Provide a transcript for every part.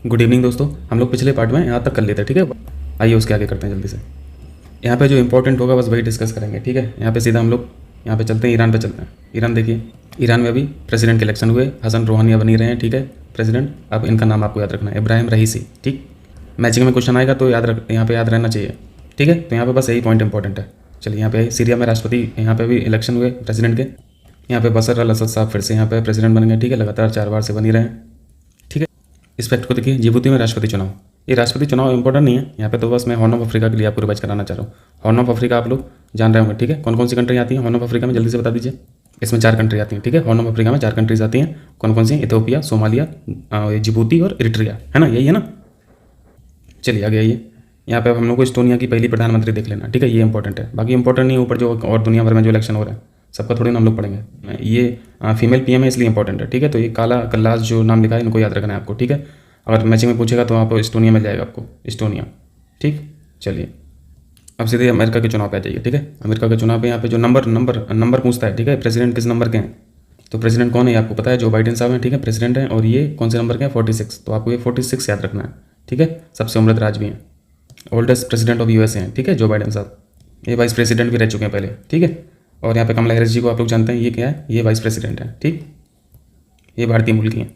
Good evening दोस्तों। हम लोग पिछले पार्ट में यहाँ तक कर लेते हैं, ठीक है। आइए उसके आगे करते हैं जल्दी से। यहाँ पे जो इंपॉर्टेंट होगा बस वही डिस्कस करेंगे, ठीक है। यहाँ पे सीधा हम लोग यहाँ पे चलते हैं, ईरान पे चलते हैं। ईरान देखिए, ईरान में अभी प्रेसिडेंट के इलेक्शन हुए, हसन रूहानी बनी रहे हैं, ठीक है, प्रेसिडेंट। अब इनका नाम आपको याद रखना है, इब्राहिम रईसी, ठीक। मैचिंग में क्वेश्चन आएगा तो यहाँ पे याद रहना चाहिए, ठीक है। तो यहाँ पे बस यही पॉइंट इंपॉर्टेंट है। चलिए यहाँ पे सीरिया में राष्ट्रपति, यहाँ पे भी इलेक्शन हुए प्रेसिडेंट के। यहाँ पे बशर अल असद साहब फिर से यहाँ पे प्रेसिडेंट बन गए, ठीक है। लगातार 4 बार से बनी रहे हैं, ठीक है। इस फैक्ट को देखिए, जिबूती में राष्ट्रपति चुनाव। ये राष्ट्रपति चुनाव इंपॉर्टेंट नहीं है यहाँ पे, तो बस मैं हॉर्न ऑफ अफ्रीका के लिए आपको रिवाइज कराना चाह रहा हूँ। हॉर्न ऑफ अफ्रीका आप लोग जान रहे होंगे, ठीक है। कौन कौन सी कंट्री आती है हॉर्न ऑफ अफ्रीका में, जल्दी से बता दीजिए। इसमें 4 कंट्री आती हैं, ठीक है। हॉर्न ऑफ अफ्रीका में 4 कंट्रीज आती हैं। कौन कौन सी? इथियोपिया, सोमालिया, जिबूती और इरिट्रिया, है ना, यही है ना। चलिए आगे आइए। यहाँ पे हम लोग को इस्टोनिया की पहली प्रधानमंत्री देख लेना, ठीक है। ये इंपॉर्टेंट है, बाकी इंपॉर्टेंट नहीं है। ऊपर जो और दुनिया भर में जो इलेक्शन हो रहा है सबका थोड़ी ना हम लोग पढ़ेंगे। ये फीमेल पीएम है इसलिए इंपॉर्टेंट है, ठीक है। तो ये काला कल्लास जो नाम लिखा है इनको याद रखना है आपको, ठीक है। अगर मैचिंग में पूछेगा तो आपको इस्टोनिया मिल जाएगा, आपको इस्टोनिया, ठीक। चलिए अब सीधे अमेरिका के चुनाव पे आ जाइए, ठीक है। अमेरिका के चुनाव पे यहाँ पे जो नंबर पूछता है, ठीक है। प्रेसिडेंट किस नंबर के हैं, तो प्रेसिडेंट कौन है आपको पता है, जो बाइडेन साहब हैं, ठीक है, प्रेसिडेंट हैं। और ये कौन से नंबर के हैं, 46। तो आपको ये 46 याद रखना है, ठीक है। सबसे उम्र दराज भी हैं, ओल्डेस्ट प्रेसिडेंट ऑफ यूएसए हैं, ठीक है, जो बाइडेन साहब। ये वाइस प्रेसिडेंट भी रह चुके हैं पहले, ठीक है। और यहाँ पे कमला हैरिस जी को आप लोग जानते हैं, ये क्या है, ये वाइस प्रेसिडेंट है, ठीक। ये भारतीय मूल की हैं।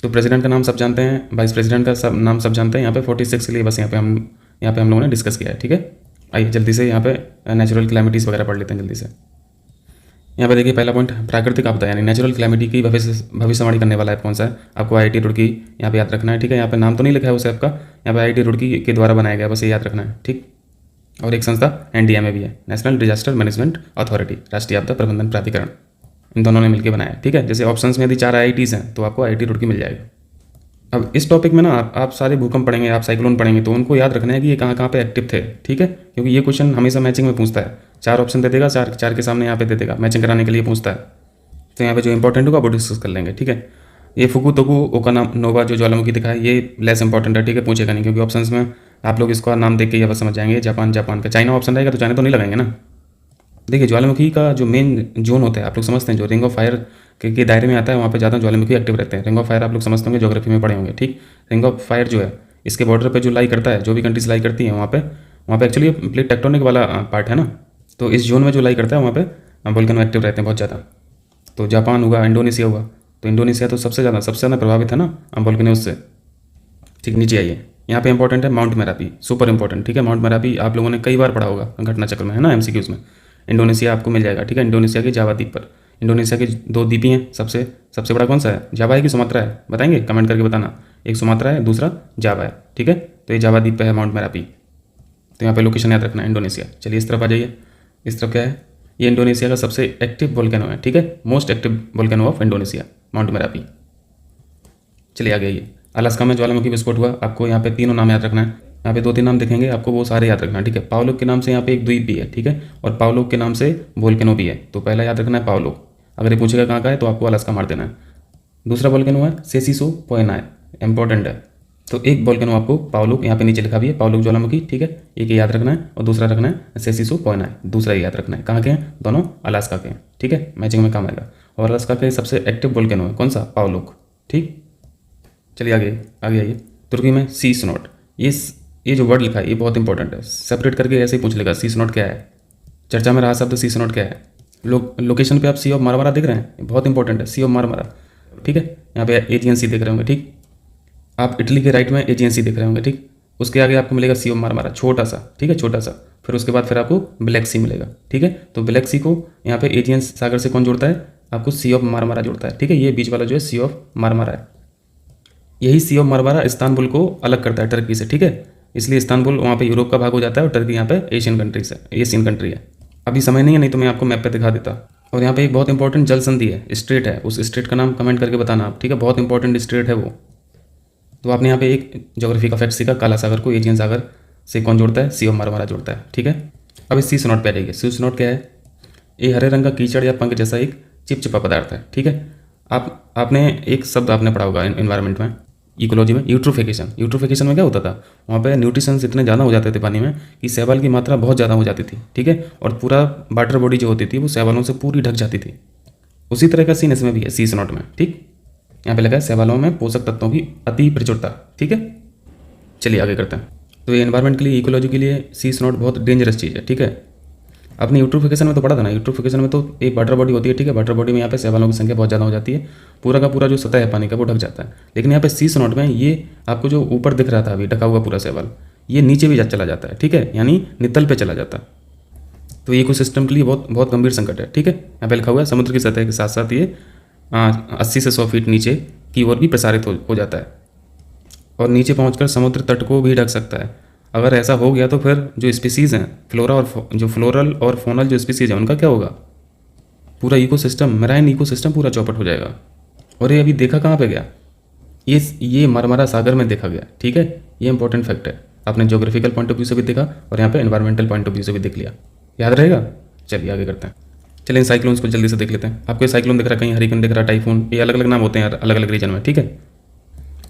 तो प्रेसिडेंट का नाम सब जानते हैं, वाइस प्रेसिडेंट का सब नाम सब जानते हैं। यहाँ पे 46 के लिए बस यहाँ पे हम लोगों ने डिस्कस किया है, ठीक है। आइए जल्दी से यहाँ पे नेचुरल क्लैमिटीज़ वगैरह पढ़ लेते हैं जल्दी से। यहाँ पे देखिए पहला पॉइंट, प्राकृतिक आपदा यानी नेचुरल क्लैमिटी की भविष्यवाणी करने वाला ऐप कौन सा है, आपको आईआईटी रुड़की यहाँ पे याद रखना है, ठीक है। यहाँ पे नाम तो नहीं लिखा है उस ऐप का, यहाँ पे आईआईटी रुड़की के द्वारा बनाया गया, बस ये याद रखना है, ठीक। और एक संस्था एनडीएमए भी है, नेशनल डिजास्टर मैनेजमेंट अथॉरिटी, राष्ट्रीय आपदा प्रबंधन प्राधिकरण। इन दोनों ने मिलकर बनाया है, ठीक है। जैसे ऑप्शंस में यदि 4 आईआईटीज़ हैं तो आपको आईआईटी रुड़की मिल जाएगा। अब इस टॉपिक में ना आप सारे भूकंप पढ़ेंगे, आप साइक्लोन पढ़ेंगे, तो उनको याद रखना है कि ये कहाँ कहाँ पे एक्टिव थे, ठीक है। क्योंकि ये क्वेश्चन हमेशा मैचिंग में पूछता है, 4 ऑप्शन दे देगा, 4 के सामने यहाँ पे दे देगा, मैचिंग कराने के लिए पूछता है। तो यहाँ पे जो इंपॉर्टेंट होगा वो डिस्कस कर लेंगे, ठीक है। ये फुकुतोकु ओकानोवा जो ज्वालामुखी दिखा है ये लेस इंपॉर्टेंट है, ठीक है, पूछेगा नहीं, क्योंकि ऑप्शंस में आप लोग इसका नाम देख के ये बस समझ जाएंगे, जापान का। चाइना ऑप्शन रहेगा तो चाइना तो नहीं लगाएंगे ना। देखिए ज्वालामुखी का जो मेन जोन होता है आप लोग समझते हैं, जो रिंग ऑफ फायर के दायरे में आता है, वहाँ पे ज़्यादा ज्वालामुखी एक्टिव रहते हैं। रिंग ऑफ फायर आप लोग समझते होंगे, ज्योग्राफी में पढ़े होंगे, ठीक। रिंग ऑफ फायर जो है इसके बॉर्डर पे जो लाई करता है, जो भी कंट्रीज लाई करती हैं वहाँ पे एक्चुअली प्लेट टेक्टोनिक वाला पार्ट है ना। तो इस जोन में जो लाई करता है वहाँ पे वोल्केनो एक्टिव रहते हैं बहुत ज़्यादा। तो जापान हुआ, इंडोनेशिया हुआ, तो इंडोनेशिया तो सबसे ज़्यादा प्रभावित है ना वोल्केनोज से, ठीक। नीचे आइए, यहाँ पे इंपॉर्टेंट है माउंट मेरापी, सुपर इंपॉर्टेंट, ठीक है। माउंट मेरापी आप लोगों ने कई बार पढ़ा होगा घटना चक्र में, है ना, एमसीक्यूज़ में। इंडोनेशिया आपको मिल जाएगा, ठीक है। इंडोनेशिया के जावा द्वीप पर, इंडोनेशिया के 2 द्वीपी हैं, सबसे बड़ा कौन सा है, जावा है कि सुमात्रा है, बताएंगे कमेंट करके बताना। एक सुमात्रा है, दूसरा जावा है, ठीक है। तो ये जावा द्वीप पे है माउंट मेरापी। तो यहाँ पे लोकेशन याद रखना है इंडोनेशिया। चलिए इस तरफ आ जाइए, इस तरफ क्या है, ये इंडोनेशिया का सबसे एक्टिव वोल्केनो है, ठीक है, most active volcano of Indonesia, mount Merapi. चलिए आगे आइए, अलास्का में ज्वालामुखी विस्फोट हुआ, आपको यहाँ पे तीनों नाम याद रखना है। यहाँ पे 2-3 नाम दिखेंगे आपको, वो सारे याद रखना है, ठीक है। पावलोक के नाम से यहाँ पे एक द्वीप भी है, ठीक है, और पावलोक के नाम से वोल्केनो भी है। तो पहला याद रखना है पावलोक, अगर ये पूछेगा कहाँ का है तो आपको अलास्का मार देना है। दूसरा वोल्केनो है सेसिसो पोएनाई, इंपॉर्टेंट है। तो एक वोल्केनो आपको पावलोक यहाँ पे नीचे लिखा भी है, पावलोक ज्वालामुखी, ठीक है, एक याद रखना है। और दूसरा रखना है सेसिसो पोएनाई, दूसरा याद रखना है। कहाँ के हैं दोनों, अलास्का के हैं, ठीक है, मैचिंग में काम आएगा। और अलास्का के सबसे एक्टिव वोल्केनो है कौन सा, पावलोक, ठीक। चलिए आगे आइए, तुर्की में सी स्नोट, ये जो वर्ड लिखा है ये बहुत इंपॉर्टेंट है, सेपरेट करके ऐसे ही पूछ लेगा, सी स्नोट क्या है। चर्चा में रहा शब्द सी स्नोट क्या है। लोकेशन पे आप सी ऑफ मारमारा देख रहे हैं, बहुत इंपॉर्टेंट है, सी ऑफ मारमारा, ठीक है। यहाँ पे एजियन सी देख रहे होंगे, ठीक। आप इटली के राइट में एजियन सी देख रहे होंगे, ठीक। उसके आगे आपको मिलेगा सी ऑफ मारमारा, छोटा सा, ठीक है, छोटा सा। फिर उसके बाद फिर आपको ब्लैक सी मिलेगा, ठीक है। तो ब्लैक सी को यहाँ पे एजियन सागर से कौन जोड़ता है, आपको सी ऑफ मारमारा जोड़ता है, ठीक है। ये बीच वाला जो है सी ऑफ मारमारा है। यही सी ऑफ मारमारा इस्तांबुल को अलग करता है टर्की से, ठीक है। इसलिए इस्तांबुल वहाँ पे यूरोप का भाग हो जाता है और टर्की यहाँ पे एशियन कंट्री है। अभी समय नहीं है, नहीं तो मैं आपको मैप पे दिखा देता। और यहाँ पे एक बहुत इंपॉर्टेंट जल संधि है, स्ट्रेट है, उस स्ट्रेट का नाम कमेंट करके बताना आप, ठीक है, बहुत इंपॉर्टेंट स्ट्रेट है वो। तो आपने यहाँ पे एक ज्योग्राफी का फैक्ट सीखा, काला सागर को एजियन सागर से कौन जोड़ता है, सी ऑफ मारमारा जोड़ता है, ठीक है। अब इस सी स्नॉट पे आ जाइए। सी स्नॉट क्या है, ये हरे रंग का कीचड़ या पंख जैसा एक चिपचिपा पदार्थ है, ठीक है। आपने एक शब्द आपने पढ़ा होगा इन्वायरमेंट में, इकोलॉजी में, यूट्रोफिकेशन में क्या होता था, वहाँ पे न्यूट्रिशंस इतने ज़्यादा हो जाते थे पानी में कि शैवाल की मात्रा बहुत ज़्यादा हो जाती थी, ठीक है। और पूरा वाटर बॉडी जो होती थी वो शैवालों से पूरी ढक जाती थी। उसी तरह का सीन इसमें भी है, सी स्नॉट में, ठीक। यहाँ पे लगा है शैवालों में पोषक तत्वों की अति प्रचुरता, ठीक है, चलिए आगे करते हैं। तो ये एनवायरनमेंट के लिए, इकोलॉजी के लिए सी इज नॉट बहुत डेंजरस चीज़ है। ठीक है, अपनी यूट्रोफिकेशन में तो पढ़ा था ना, यूट्रोफिकेशन में तो एक वाटर बॉडी होती है। ठीक है, वाटर बॉडी में यहाँ पे शैवालों की संख्या बहुत ज़्यादा हो जाती है, पूरा का पूरा जो सतह है पानी का वो ढक जाता है। लेकिन यहाँ पे सी नॉट में ये आपको जो ऊपर दिख रहा था अभी ढका हुआ पूरा शैवाल, ये नीचे भी चला जाता है। ठीक है, यानी नितल पे चला जाता है। तो ये इकोसिस्टम के लिए बहुत बहुत गंभीर संकट है। ठीक है, यहाँ पे लिखा हुआ है समुद्र की सतह के साथ साथ ये 80 से 100 फीट नीचे की ओर भी प्रसारित हो जाता है और नीचे पहुंचकर समुद्र तट को भी ढक सकता है। अगर ऐसा हो गया तो फिर जो स्पीसीज़ हैं, फ्लोरा और जो फ्लोरल और फोनल जो स्पीसीज़ हैं उनका क्या होगा? पूरा इकोसिस्टम, मेराइन इकोसिस्टम पूरा चौपट हो जाएगा। और ये अभी देखा कहाँ पे गया? ये मरमरा सागर में देखा गया। ठीक है, ये इंपॉर्टेंट फैक्ट है। आपने ज्योग्राफिकल पॉइंट ऑफ व्यू से भी देखा और यहाँ पे एनवायरमेंटल पॉइंट ऑफ व्यू से भी देख लिया। याद रहेगा? चलिए आगे करते हैं। चलिए साइक्लोन्स को जल्दी से देख लेते हैं। आपको ये साइक्लोन दिख रहा है, कहीं हरिकेन दिख रहा है, टाइफून, ये अलग अलग नाम होते हैं यार अलग अलग रीजन में। ठीक है,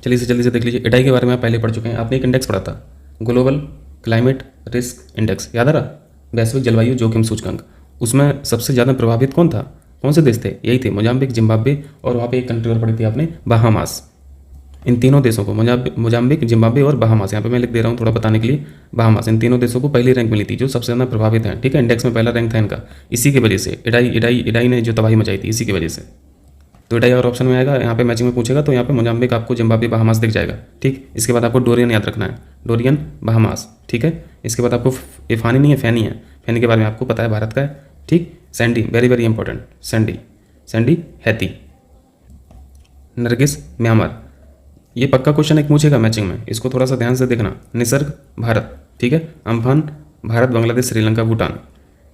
चलिए इसे जल्दी से देख लीजिए। इडाई के बारे में आप पहले पढ़ चुके हैं, आपने एक इंडेक्स पढ़ा था, ग्लोबल क्लाइमेट रिस्क इंडेक्स, याद आ रहा? वैश्विक जलवायु जोखिम सूचकांक। उसमें सबसे ज़्यादा प्रभावित कौन था? कौन से देश थे? यही थे मोजाम्बिक, जिम्बाब्वे और वहाँ पे एक कंट्री और पड़ी थी आपने, बहामास। इन तीनों देशों को, मोजाम्बिक, जिम्बाब्वे और बहामास, यहाँ पे मैं लिख दे रहा हूँ थोड़ा बताने के लिए, बहामास, इन तीनों देशों को पहली रैंक मिली थी जो सबसे ज़्यादा प्रभावित हैं। ठीक है, इंडेक्स में पहला रैंक था इनका, इसी की वजह से इडाई ने जो तबाही मचाई थी, इसी की वजह से। तो इडाई और ऑप्शन में आएगा, यहाँ पे मैचिंग में पूछेगा तो यहाँ पे मोजाम्बिक आपको, जिम्बाब्वे, बहामास दिख जाएगा। ठीक, इसके बाद आपको डोरियन याद रखना है, डोरियन, बहामास। ठीक है, इसके बाद आपको ये फानी नहीं है, फैनी है। फैनी के बारे में आपको पता है, भारत का है। ठीक, Sandy, very very important, Sandy Haiti, Nargis, Myanmar. ये पक्का क्वेश्चन एक पूछेगा मैचिंग में, इसको थोड़ा सा ध्यान से देखना। निसर्ग, भारत। ठीक है, अम्फान, भारत, बांग्लादेश, श्रीलंका, भूटान।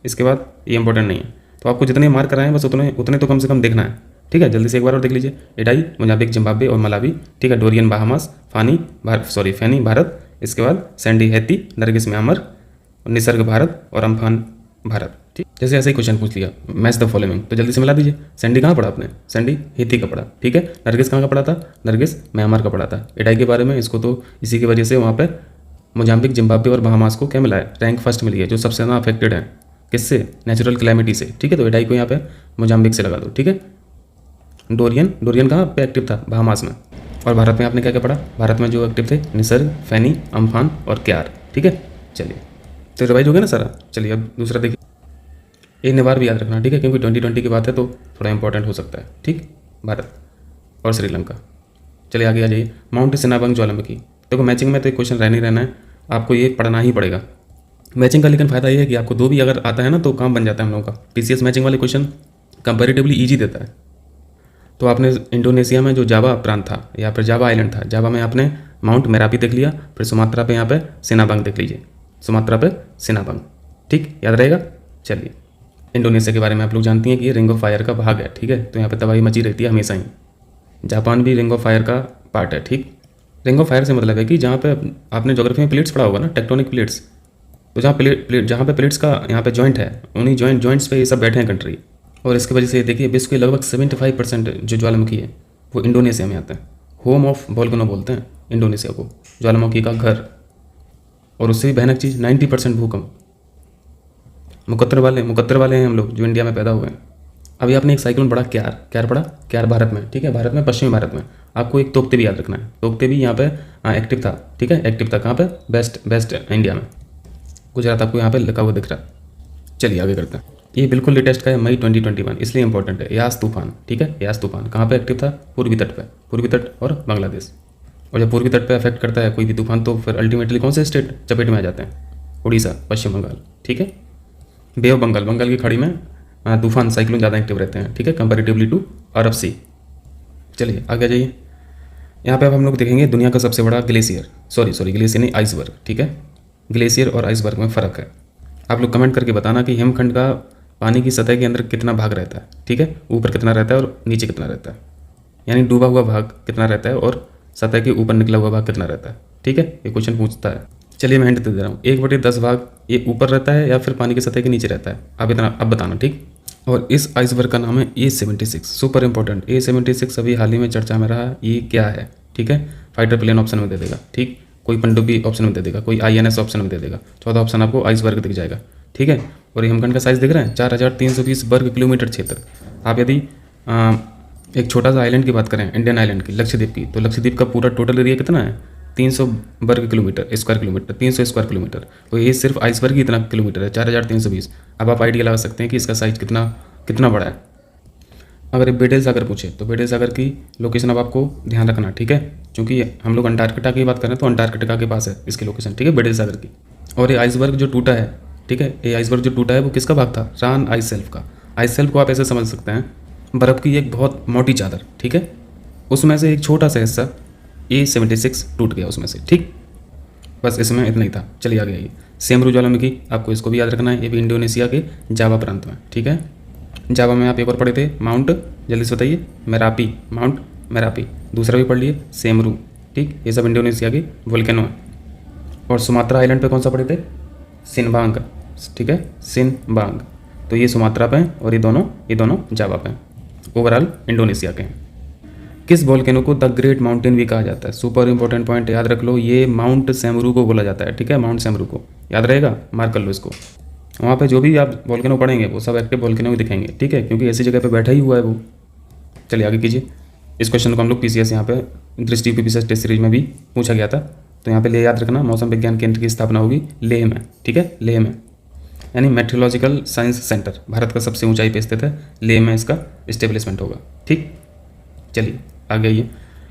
इसके बाद ये इंपॉर्टेंट नहीं है, तो आपको जितने मार्क कराए हैं बस उतने तो कम से कम देखना है। ठीक है, जल्दी से एक बार और देख लीजिए। इडाई, मोजाम्बिक, जिम्बाब्वे और मलावी। ठीक है, डोरियन, बहामास, फैनी, भारत। इसके बाद Sandy Haiti, Nargis, Myanmar, Nisarga, Bharat और अम्फान, भारत। ठीक, जैसे ऐसे ही क्वेश्चन पूछ लिया, मैच द फॉलोइंग, तो जल्दी से मिला दीजिए। सैंडी कहाँ पढ़ा आपने? सैंडी हैती का पढ़ा। ठीक है, नरगिस कहाँ का पढ़ा था? नरगिस म्यांमार का पढ़ा था। इडाई के बारे में, इसको तो इसी की वजह से वहाँ पे मोजाम्बिक, जिम्बाब्वे और बहामास को क्या मिला है? रैंक फर्स्ट मिली है, जो सबसे ज़्यादा अफेक्टेड है। किससे? नेचुरल क्लैमिटी से। ठीक है, तो इडाई को यहाँ पे मोजाम्बिक से लगा दो। ठीक है, डोरियन कहाँ पे एक्टिव था? बहामास में। और भारत में आपने क्या क्या पढ़ा? भारत में जो एक्टिव थे, निसर्ग, फैनी, अम्फान और क्यार। ठीक है, चलिए तो रिवाइज हो गया ना सारा। चलिए अब दूसरा देखिए, ये निवार भी याद रखना। ठीक है, क्योंकि 2020 की बात है तो थोड़ा इंपॉर्टेंट हो सकता है। ठीक, भारत और श्रीलंका। चलिए आगे आ जाइए। माउंट सिनाबंग ज्वालामुखी। देखो मैचिंग में तो एक क्वेश्चन रहने रहना है, आपको ये पढ़ना ही पड़ेगा मैचिंग का। लेकिन फायदा ये है कि आपको दो भी अगर आता है ना तो काम बन जाता है हम लोगों का। TCS मैचिंग वाले क्वेश्चन कंपेरेटिवली ईजी देता है। तो आपने इंडोनेशिया में जो जावा प्रांत था या फिर जावा आइलैंड था, जावा में आपने माउंट मेरापी देख लिया, फिर सुमात्रा पे यहाँ पे सिनाबंग देख लीजिए, सुमात्रा पे सिनाबंग। ठीक, याद रहेगा। चलिए, इंडोनेशिया के बारे में आप लोग जानती हैं कि ये रिंग ऑफ फायर का भाग है। ठीक है, तो यहाँ पे तबाही मची रहती है हमेशा ही। जापान भी रिंग ऑफ फायर का पार्ट है। ठीक, रिंग ऑफ फायर से मतलब है कि जहाँ पे आपने ज्योग्राफी में प्लेट्स पढ़ा होगा ना, टेक्टोनिक प्लेट्स, तो जहाँ पे प्लेट्स का यहाँ पे जॉइंट है, उन्हीं जॉइंट्स पे ये सब बैठे हैं कंट्री। और इसकी वजह से देखिए विश्व के लगभग 75% जो ज्वालामुखी है वो इंडोनेशिया में आता है। होम ऑफ वोल्केनो बोलते हैं इंडोनेशिया को, ज्वालामुखी का घर। और उससे भी भयानक चीज़ 90% भूकंप। मुकद्दर वाले हैं हम लोग जो इंडिया में पैदा हुए हैं। अभी आपने एक साइक्लोन पढ़ा, क्यार पढ़ा, क्यार भारत में। ठीक है, भारत में, पश्चिमी भारत में। आपको एक तोकते भी याद रखना है, तोकते भी यहाँ पे एक्टिव था। ठीक है, एक्टिव था कहाँ पे? वेस्ट इंडिया में, गुजरात आपको यहाँ पे लिखा हुआ दिख रहा है। चलिए आगे करते हैं। ये बिल्कुल लेटेस्ट का है, मई 2021, इसलिए इंपॉर्टेंट है। यास तूफान। ठीक है, यास तूफान कहाँ पे एक्टिव था? पूर्वी तट पे, पूर्वी तट और बांग्लादेश। और जब पूर्वी तट पे अफेक्ट करता है कोई भी तूफान तो फिर अल्टीमेटली कौन से स्टेट चपेट में आ जाते हैं? उड़ीसा, पश्चिम बंगाल। ठीक है, बे ऑफ बंगाल की खाड़ी में तूफान, साइक्लोन ज़्यादा एक्टिव रहते हैं। ठीक है, कंपेरेटिवली टू अरब सी। चलिए आगे जाइए। यहाँ पे अब हम लोग देखेंगे दुनिया का सबसे बड़ा ग्लेशियर, ग्लेशियर नहीं, आइसबर्ग। ठीक है, ग्लेशियर और आइसबर्ग में फ़र्क है। आप लोग कमेंट करके बताना कि हिमखंड का पानी की सतह के अंदर कितना भाग रहता है। ठीक है, ऊपर कितना रहता है और नीचे कितना रहता है, यानी डूबा हुआ भाग कितना रहता है और सतह के ऊपर निकला हुआ भाग कितना रहता है। ठीक है, ये क्वेश्चन पूछता है। चलिए मैं हिंट दे रहा हूँ, 1/10 भाग ये ऊपर रहता है या फिर पानी की सतह के नीचे रहता है, अब बताना। ठीक, और इस आइसबर्ग का नाम है A76, सुपर इंपॉर्टेंट। A76 अभी हाल ही में चर्चा में रहा, ये क्या है? ठीक है, फाइटर प्लेन ऑप्शन में दे देगा। ठीक, कोई पनडुब्बी ऑप्शन में दे देगा, कोई INS ऑप्शन में दे देगा, चौथा ऑप्शन आपको आइसबर्ग दिख जाएगा। ठीक है, और ये हिमखंड का साइज़ दिख रहा है 4320 वर्ग किलोमीटर क्षेत्र। आप यदि एक छोटा सा आइलैंड की बात करें, इंडियन आइलैंड की, लक्षद्वीप की, तो लक्षद्वीप का पूरा टोटल एरिया कितना है? 300 वर्ग kilometre square kilometre, 300 square kilometre. तो ये सिर्फ आइसबर्ग ही इतना किलोमीटर है, 4320। अब आप आइडिया लगा सकते हैं कि इसका साइज कितना कितना बड़ा है। अगर ये बेडल सागर पूछे तो बेडल सागर की लोकेशन अब आपको ध्यान रखना, ठीक है, क्योंकि हम लोग अंटार्कटिका की बात करें तो अंटार्कटिका के पास है इसकी लोकेशन, ठीक है, बेडल सागर की। और ये आइसबर्ग जो टूटा है, ठीक है, ये आइसबर्ग जो टूटा है वो किसका भाग था? रान आइस शेल्फ का। आइस शेल्फ को आप ऐसे समझ सकते हैं बर्फ़ की एक बहुत मोटी चादर, ठीक है, उसमें से एक छोटा सा हिस्सा A76 टूट गया उसमें से, ठीक। बस इसमें इतना ही था। चलिए आगे आइए। सेमरू ज्वालामुखी, आपको इसको भी याद रखना है, ये भी इंडोनेशिया के जावा प्रांत में, ठीक है। जावा में आप एक और पढ़े थे माउंट, जल्दी से बताइए, मेरापी, माउंट मेरापी। दूसरा भी पढ़ लिए सेमरू, ठीक, ये सब इंडोनेशिया के वोल्केनो है। और सुमात्रा आइलैंड पे कौन सा पढ़े थे? सिनबांग, ठीक है, सिनबांग। तो ये सुमात्रा पे हैं और ये दोनों जावा पे हैं, ओवरऑल इंडोनेशिया के हैं। किस वोल्केनो को द ग्रेट माउंटेन भी कहा जाता है? सुपर इंपॉर्टेंट पॉइंट याद रख लो, ये माउंट सेमरू को बोला जाता है, ठीक है, माउंट सेमरू को याद रहेगा, मार्क कर लो इसको। वहाँ पे जो भी आप वोल्केनो पढ़ेंगे वो सब एक्टिव वोल्केनो ही दिखेंगे, ठीक है, क्योंकि ऐसी जगह पे बैठा ही हुआ है वो। चलिए आगे कीजिए। इस क्वेश्चन को हम लोग PCS यहाँ पे दृष्टि PCS टेस्ट सीरीज में भी पूछा गया था। तो यहाँ पे ले याद रखना, मौसम विज्ञान केंद्र की स्थापना होगी लेह में, ठीक है, लेह में, यानी मेट्रोलॉजिकल साइंस सेंटर, भारत का सबसे ऊंचाई पे स्थित है, लेह में इसका इस्टेब्लिशमेंट होगा, ठीक। चलिए आगे आइए।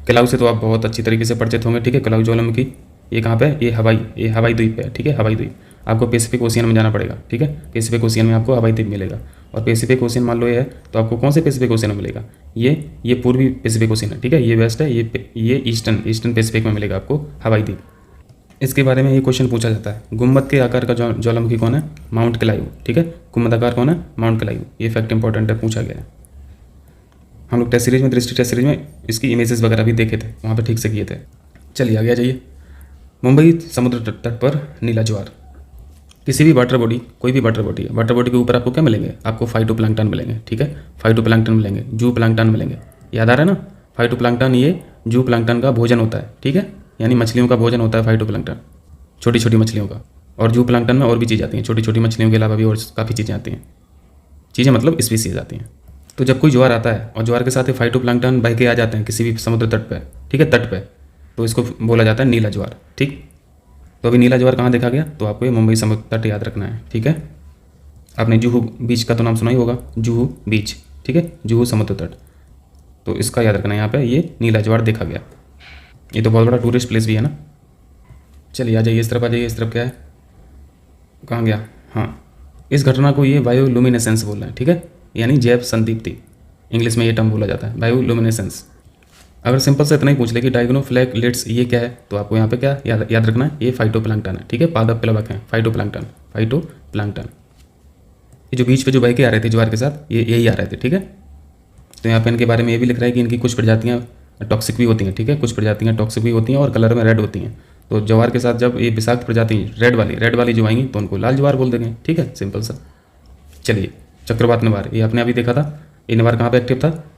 कलाउ से तो आप बहुत अच्छी तरीके से परिचित होंगे, ठीक है, कलाउ ज्वालामुखी ये कहाँ पे है? ये हवाई द्वीप पे है, ठीक है, हवाई द्वीप। आपको पैसिफिक ओशियन में जाना पड़ेगा, ठीक है, पैसिफिक ओशियन में आपको हवाई द्वीप मिलेगा। और पैसिफिक ओशियन मान लो ये है तो आपको कौन से पैसिफिक ओशियन में मिलेगा? ये पूर्वी पैसिफिक ओशियन है, ठीक है, ये वेस्ट है, ये ईस्टर्न पैसिफिक में मिलेगा आपको हवाई द्वीप। इसके बारे में ये क्वेश्चन पूछा जाता है, गुम्बद के आकार का ज्वालामुखी कौन है? माउंट किलायू, ठीक है, गुम्बद आकार कौन है? माउंट किलायू। ये फैक्ट इंपॉर्टेंट है, पूछा गया है। हम लोग टेस्ट सीरीज में, दृष्टि टेस्ट सीरीज में इसकी इमेजेस वगैरह भी देखे थे, वहाँ पे ठीक से किए थे। चलिए आगे आ जाइए। मुंबई समुद्र तट पर नीला ज्वार। किसी भी वाटर बॉडी, कोई भी वाटर बॉडी है, वाटर बॉडी के ऊपर आपको क्या मिलेंगे? आपको फाइटोप्लैंक्टन मिलेंगे, ठीक है, फाइटोप्लैंक्टन मिलेंगे, जू प्लैंक्टन मिलेंगे। याद आ रहा है ना? फाइटोप्लैंक्टन ये जू प्लैंक्टन का भोजन होता है, ठीक है, यानी मछलियों का भोजन होता है फाइटोप्लैंक्टन, छोटी छोटी मछलियों का। और जू प्लैंक्टन में और भी चीज़ आती हैं, छोटी छोटी मछलियों के अलावा भी और काफ़ी चीज़ें आती हैं, चीज़ें मतलब स्पीसीज आती हैं। तो जब कोई ज्वार आता है और ज्वार के साथ ही फाइटोप्लैंक्टन बह के आ जाते हैं किसी भी समुद्र तट पे, ठीक है, तट पे, तो इसको बोला जाता है नीला ज्वार, ठीक। तो अभी नीला ज्वार कहाँ देखा गया? तो आपको ये मुंबई समुद्र तट याद रखना है, ठीक है। आपने जुहू बीच का तो नाम सुना ही होगा, जुहू बीच, ठीक है, जुहू समुद्र तट, तो इसका याद रखना है, यहाँ पे ये नीला ज्वार देखा गया। ये तो बहुत बड़ा टूरिस्ट प्लेस भी है ना। चलिए आ जाइए, इस तरफ आ जाइए। इस तरफ क्या है? कहाँ गया? हाँ, इस घटना को ये बायोलुमिनेसेंस बोल रहे हैं, ठीक है, यानी जैव संदीप्ति, इंग्लिश में ये टर्म बोला जाता है, बायोलुमिनेसेंस। अगर सिंपल से इतना ही पूछ ले कि डायग्नोफ्लेगेलेट्स ये क्या है, तो आपको यहाँ पे क्या याद रखना है? ये फाइटोप्लैंक्टन है, ठीक है, पादप प्लवक है, फाइटोप्लैंक्टन। ये जो बीच पे जो बह के आ रहे थे ज्वार के साथ, ये यही आ रहे थे, ठीक है। तो यहाँ पे इनके बारे में ये भी लिख रहा है कि इनकी कुछ प्रजातियाँ टॉक्सिक भी होती हैं, ठीक है, कुछ प्रजातियाँ टॉक्सिक भी होती हैं और कलर में रेड होती हैं। तो ज्वार के साथ जब ये विषाक्त प्रजाति रेड वाली जो आएंगी तो उनको लाल ज्वार बोल देंगे, ठीक है, सिंपल सा। चलिए चक्रवात निवार, ये आपने अभी देखा था, ये निवार कहाँ पे एक्टिव था?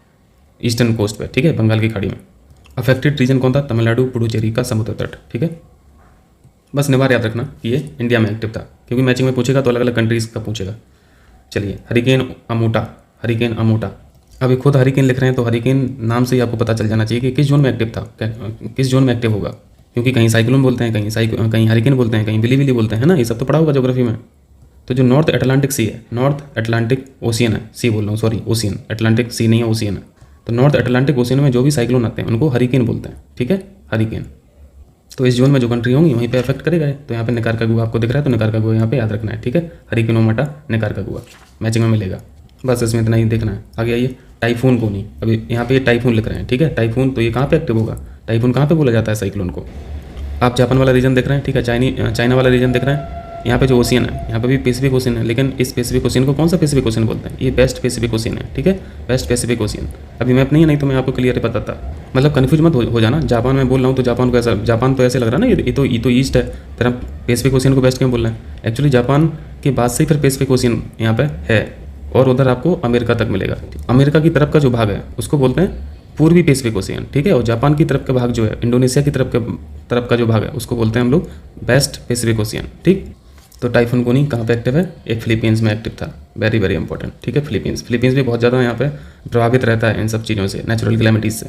ईस्टर्न कोस्ट पे, ठीक है, बंगाल की खाड़ी में। अफेक्टेड रीजन कौन था? तमिलनाडु पुडुचेरी का समुद्र तट, ठीक है। बस निवार याद रखना कि ये इंडिया में एक्टिव था, क्योंकि मैचिंग में पूछेगा तो अलग अलग कंट्रीज का पूछेगा। चलिए हरिकेन अमोटा। अभी खुद हरिकेन लिख रहे हैं तो हरिकेन नाम से ही आपको पता चल जाना चाहिए कि किस जोन में एक्टिव था, किस जोन में एक्टिव होगा, क्योंकि कहीं साइक्लोन बोलते हैं, कहीं हरिकेन बोलते हैं, कहीं बिली बोलते हैं ना, ये सब तो पढ़ा होगा ज्योग्राफी में। तो जो नॉर्थ अटलांटिक सी है, नॉर्थ अटलांटिक ओशियन है, सी बोल रहा हूँ, सॉरी, ओशियन, अटलांटिक सी नहीं है, ओशियन है। तो नॉर्थ अटलांटिक ओशियन में जो भी साइक्लोन आते हैं उनको हरिकेन बोलते हैं, ठीक है, हरिकेन। तो इस जोन में जो कंट्री होंगी वहीं पे अफेक्ट करेगा। तो यहाँ पे निकार्गुआ आपको दिख रहा है, तो निकार्गुआ यहाँ पे याद रखना है, ठीक है, हरिकेनोमाटा निकार्गुआ मैचिंग में मिलेगा। बस इसमें इतना ही देखना है। आगे आइए, टाइफून को नहीं, अभी यहाँ पे ये टाइफून लिख रहे हैं, ठीक है, टाइफून, तो ये कहाँ पे एक्टिव होगा? टाइफून कहाँ पे बोला जाता है साइक्लोन को? आप जापान वाला रीजन देख रहे हैं, ठीक है, चाइना वाला रीजन देख रहे हैं। यहाँ पे जो ओशियन है, यहाँ पे भी पैसिफिक ओशियन है, लेकिन इस पैसिफिक ओशियन को कौन सा पैसिफिक ओशियन बोलते हैं? ये वेस्ट पैसिफिक ओशियन है, ठीक है, वेस्ट पैसिफिक ओशियन। अभी मैप नहीं है, नहीं तो मैं आपको क्लियर बताता, मतलब कन्फ्यूज मत हो जाना। जापान में बोल रहा हूँ तो जापान तो ऐसे लग रहा है ना, ये तो ईस्ट है, फिर हम पैसिफिक ओशियन को वेस्ट क्यों बोल रहे हैं? एक्चुअली जापान के बाद से ही फिर पैसिफिक ओशियन यहाँ पे है, और उधर आपको अमेरिका तक मिलेगा। अमेरिका की तरफ का जो भाग है उसको बोलते हैं पूर्वी पैसिफिक ओशियन, ठीक है, और जापान की तरफ का भाग जो है, इंडोनेशिया की तरफ का जो भाग है उसको बोलते हैं हम लोग वेस्ट पैसिफिक ओशियन, ठीक। तो टाइफून गोनी कहाँ पे एक्टिव है? एक फिलीपींस में एक्टिव था, वेरी वेरी इंपॉर्टेंट, ठीक है। फिलीपींस भी बहुत ज़्यादा यहाँ पे प्रभावित रहता है इन सब चीज़ों से, नेचुरल क्लैमिटीज से,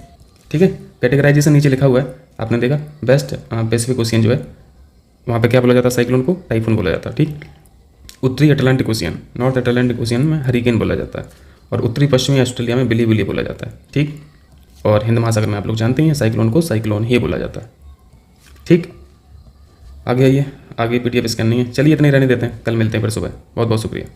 ठीक है। कैटेगराइजेशन नीचे लिखा हुआ है, आपने देखा वेस्ट पैसिफिक ओशियन जो है वहाँ पे क्या बोला जाता है, साइक्लोन को टाइफून बोला जाता है। ठीक, उत्तरी Atlantic ocean, north Atlantic ocean में हरिकेन बोला जाता है, और उत्तरी पश्चिमी ऑस्ट्रेलिया में बिली बिली बोला जाता है। ठीक, और हिंद महासागर में आप लोग जानते हैं साइक्लोन को साइक्लोन ही बोला जाता है। ठीक, आगे आइए, आगे पीडीएफ स्कैन नहीं है। चलिए इतने ही रहने देते हैं, कल मिलते हैं फिर सुबह। बहुत बहुत शुक्रिया।